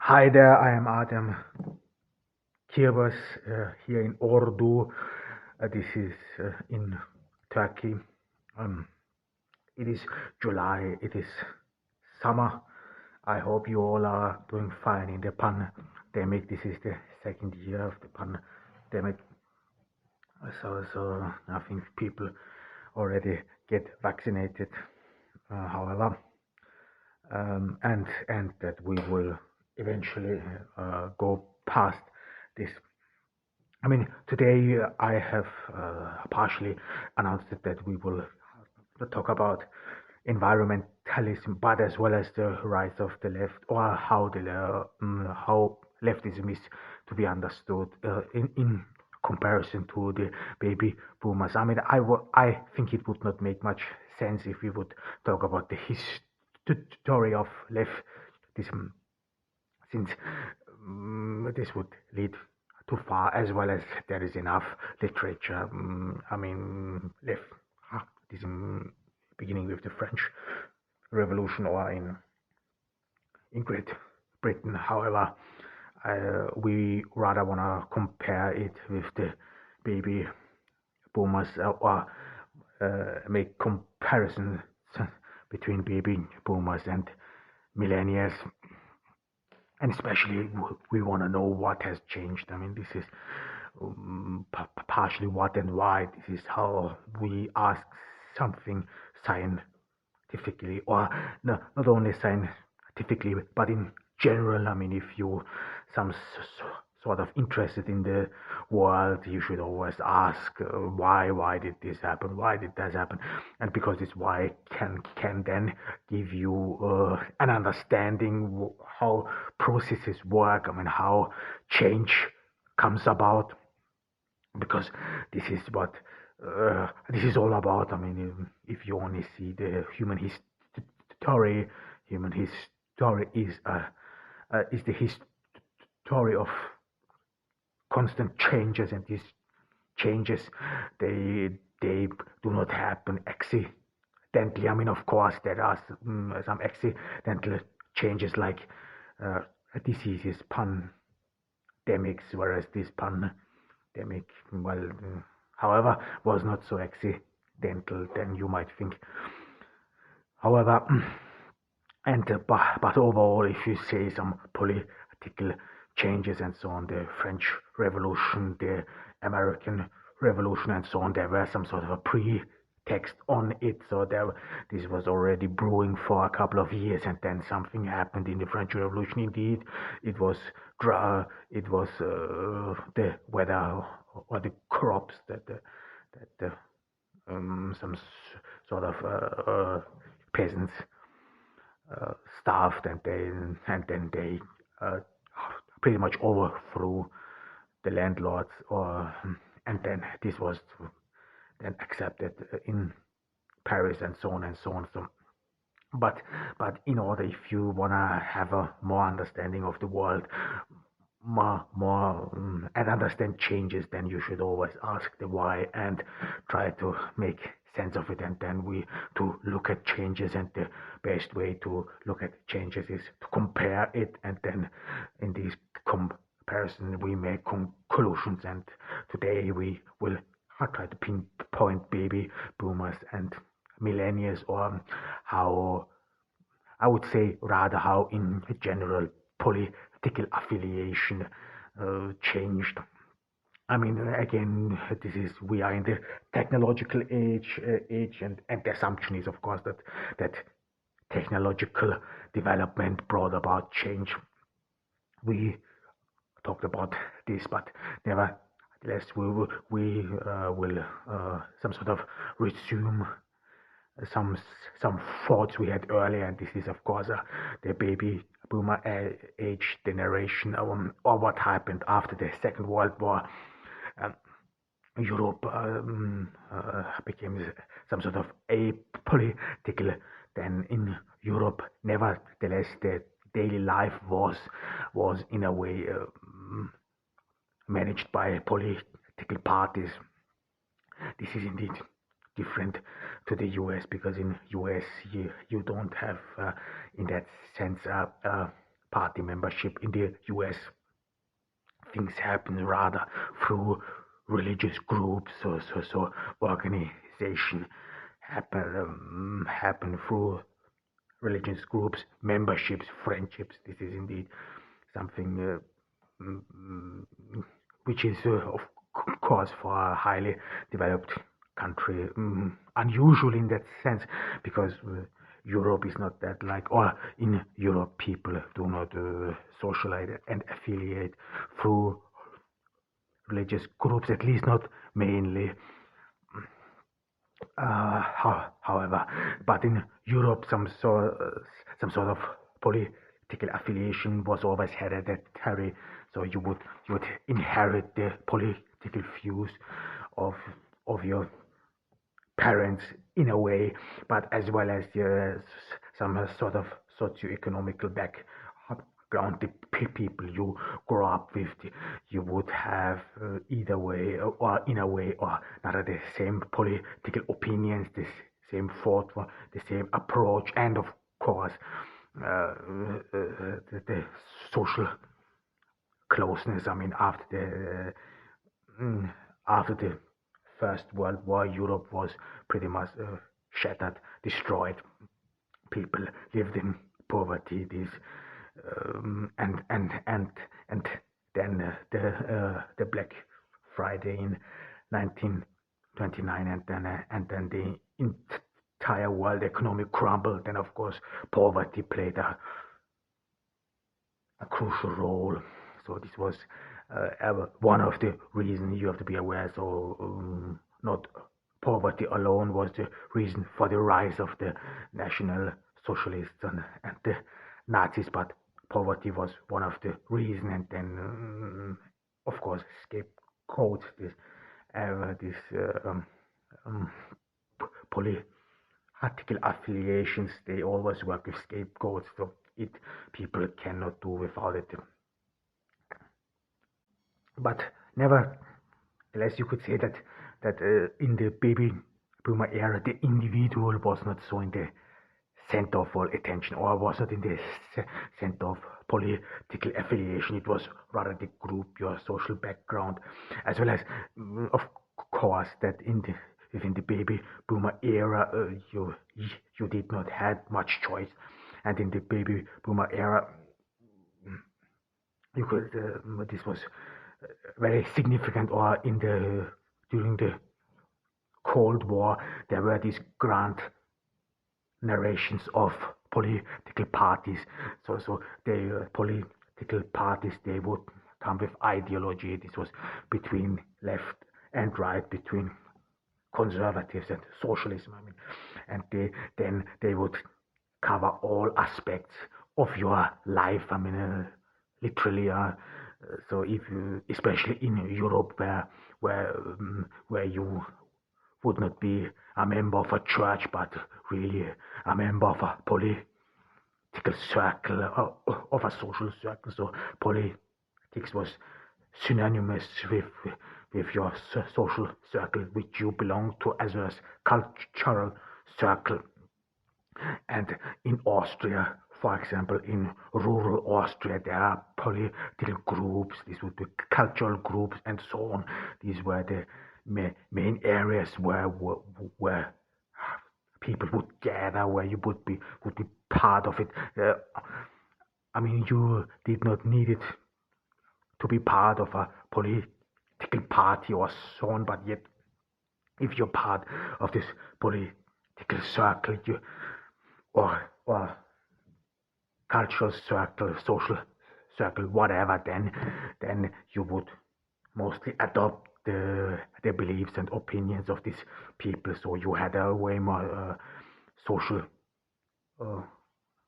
Hi there, I am Adam Kirbas here in Ordu. This is in Turkey. Um, it is July, it is summer. I hope you all are doing fine in the pandemic. This is the second year of the pandemic. So I think people already get vaccinated. However, and that we will eventually go past this. I mean, today I have partially announced that we will talk about environmentalism, but as well as the rise of the left, or how leftism is to be understood in comparison to the baby boomers. I mean, I think it would not make much sense if we would talk about the history of leftism, since this would lead too far, as well as there is enough literature. I mean, leftism beginning with the French Revolution or in Great Britain. However, we rather want to compare it with the baby boomers or make comparisons between baby boomers and millennials. And especially, we want to know what has changed. I mean, this is partially what and why. This is how we ask something scientifically, or no, not only scientifically, but in general. I mean, if you some sort of interested in the world, you should always ask why did this happen, why did that happen, and because this why can then give you an understanding how processes work. I mean, how change comes about, because this is what this is all about. I mean, if you only see the human history is the history of constant changes, and these changes, they do not happen accidentally. I mean, of course, there are some accidental changes, like diseases, pandemics, whereas this pandemic, well, however, was not so accidental than you might think. However, but overall, if you say some political changes and so on, the French Revolution, the American Revolution, and so on, there were some sort of a pretext on it. So this was already brewing for a couple of years, and then something happened in the French Revolution. Indeed, it was the weather or the crops that some sort of peasants starved, and then they pretty much overthrew the landlords, and then this was then accepted in Paris, and so on and so on. So, but in order, if you wanna have a more understanding of the world, more and understand changes, then you should always ask the why and try to make sense of it. And then we to look at changes, and the best way to look at changes is to compare it, and then in this comparison we make conclusions. And today we will try to pinpoint baby boomers and millennials, or how, I would say, rather how in general political affiliation changed. I mean, again, we are in the technological age, and the assumption is, of course, that technological development brought about change. We talked about this, but nevertheless, we will some sort of resume some thoughts we had earlier, and this is, of course, the baby boomer age generation, or what happened after the Second World War. Europe became some sort of apolitical. Then in Europe, nevertheless, the daily life was in a way managed by political parties. This is indeed different to the US, because in US you don't have in that sense party membership. In the US, things happen rather through religious groups, so organization happen through religious groups, memberships, friendships. This is indeed something mm, which is, of course, for a highly developed country, unusual in that sense, because Europe is not that like, or in Europe, people do not socialize and affiliate through religious groups, at least not mainly. However, but in Europe, some sort of political affiliation was always hereditary. So you would inherit the political views of your parents in a way, but as well as some sort of socio-economical background, the people you grow up with, you would have either way or in a way or another the same political opinions, the same thought, the same approach, and of course the social closeness. I mean, after the First World War, Europe was pretty much shattered, destroyed. People lived in poverty. And then the Black Friday in 1929, and then the entire world economy crumbled. And of course, poverty played a crucial role. So this was one of the reasons you have to be aware. So not poverty alone was the reason for the rise of the National Socialists and the Nazis, but poverty was one of the reasons. And then, of course, scapegoats, this political affiliations, they always work with scapegoats. So people cannot do without it. But nevertheless, you could say that in the baby boomer era, the individual was not so in the center of all attention, or was not in the center of political affiliation. It was rather the group, your social background, as well as, of course, that within the baby boomer era, you did not have much choice, and in the baby boomer era, you could this was very significant. Or during the Cold War, there were these grand narrations of political parties. So the political parties, they would come with ideology. This was between left and right, between conservatives and socialism. I mean, and then they would cover all aspects of your life. I mean, literally. So if you, especially in Europe, where you would not be a member of a church, but really a member of a political circle, of a social circle. So politics was synonymous with your social circle, which you belong to, as well as cultural circle. And in Austria, for example, in rural Austria, there are political groups. These would be cultural groups, and so on. These were the main areas where people would gather, where you would be part of it. I mean, you did not need it to be part of a political party or so on, but yet, if you're part of this political circle, or cultural circle, social circle, whatever, then you would mostly adopt the beliefs and opinions of these people. So you had a way more social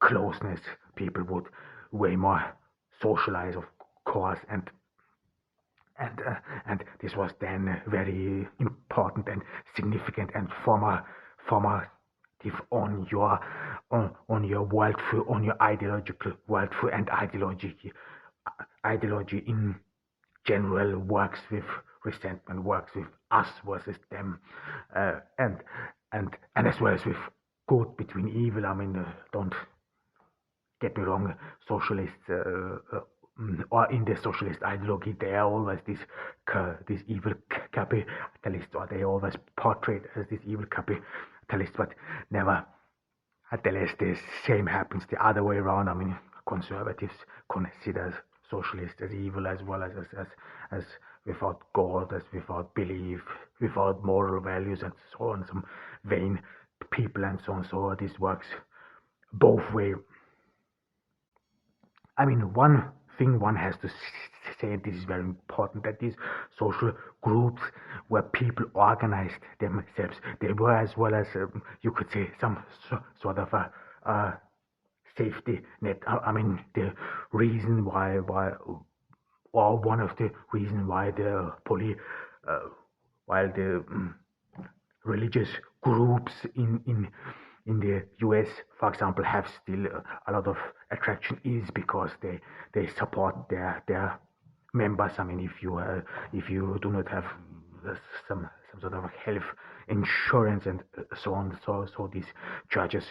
closeness. People would way more socialize, of course, and this was then very important and significant and formative on your worldview, on your ideological worldview. And ideology in general works with resentment, works with us versus them, and as well as with good between evil. I mean, don't get me wrong, socialists or in the socialist ideology, they are always this evil capitalist, or they are always portrayed as this evil capitalist, but never unless the same happens the other way around. I mean, conservatives consider socialists as evil as well as without God, as without belief, without moral values, and so on, some vain people and so on. So this works both way. I mean, one thing one has to say, and this is very important, that these social groups where people organized themselves, they were as well as, you could say, some sort of a safety net. I mean, the reason why, or one of the reasons why uh, while the religious groups in the US, for example, have still a lot of attraction is because they support their members. I mean, if you do not have some sort of health insurance and so on, so these churches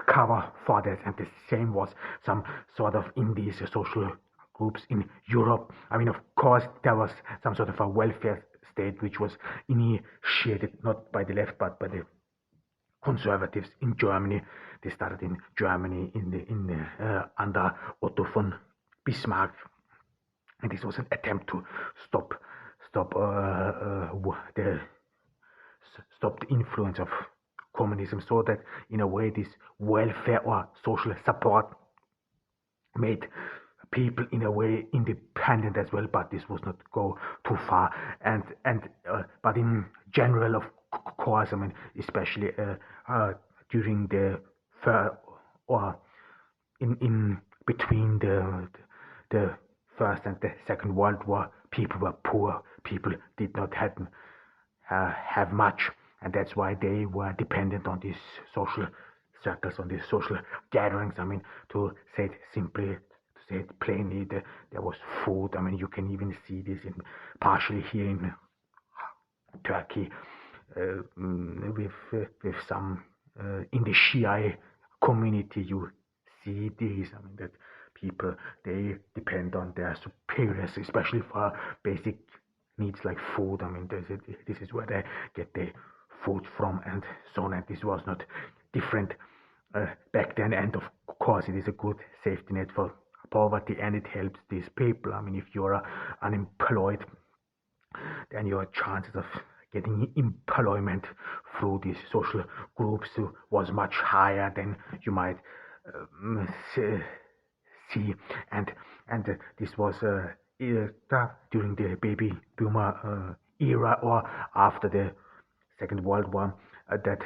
cover for that, and the same was some sort of in these social groups in Europe. I mean, of course, there was some sort of a welfare state which was initiated not by the left but by the conservatives in Germany. They started in Germany in under Otto von Bismarck, and this was an attempt to stop stop the stop the influence of communism, so that in a way this welfare or social support made people in a way independent as well, but this was not go too far. And but in general, of course, I mean, especially during the or in between the first and the second World War, people were poor. People did not have much, and that's why they were dependent on these social circles, on these social gatherings. I mean, to say it simply, to say it plainly, there was food. I mean, you can even see this in partially here in Turkey, with some in the Shia community. You see this. I mean, that people, they depend on their superiors, especially for basic needs like food. I mean, this is where they get the food from, and so on. And this was not different back then. And of course, it is a good safety net for poverty, and it helps these people. I mean, if you are unemployed, then your chances of getting employment through these social groups was much higher than you might see. And this was during the baby boomer era, or after the Second World War, that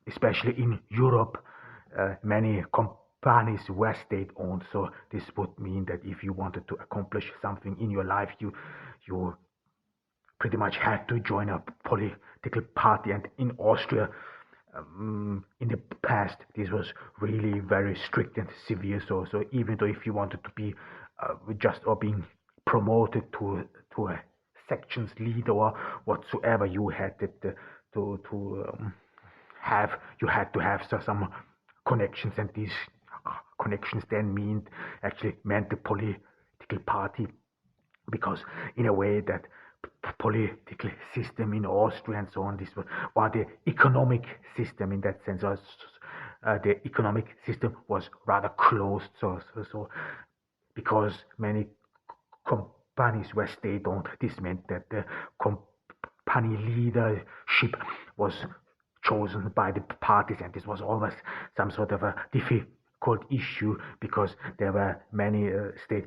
especially in Europe, many companies were state-owned. So this would mean that if you wanted to accomplish something in your life, you pretty much had to join a political party. And in Austria, in the past, this was really very strict and severe. So even though if you wanted to be just or being promoted to a sections leader or whatsoever, you had to have you had to have some connections, and these connections then meant the political party, because in a way that political system in Austria and so on, this was, or the economic system in that sense, the economic system was rather closed. So because many companies were state-owned, this meant that the company leadership was chosen by the parties, and this was always some sort of a difficult issue, because there were many state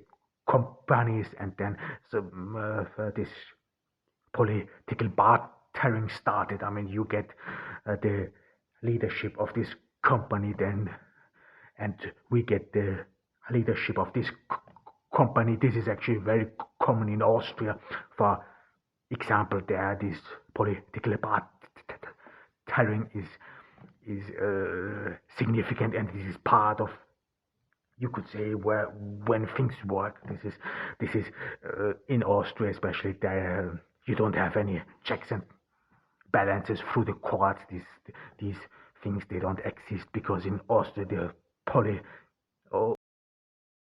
companies, and then this political bartering started. I mean, you get the leadership of this company, then, and we get the leadership of this company. This is actually very common in Austria. For example, there this political bartering is significant, and this is part of, you could say, where when things work. This is in Austria especially, there you don't have any checks and balances through the courts. These things, they don't exist, because in Austria poly or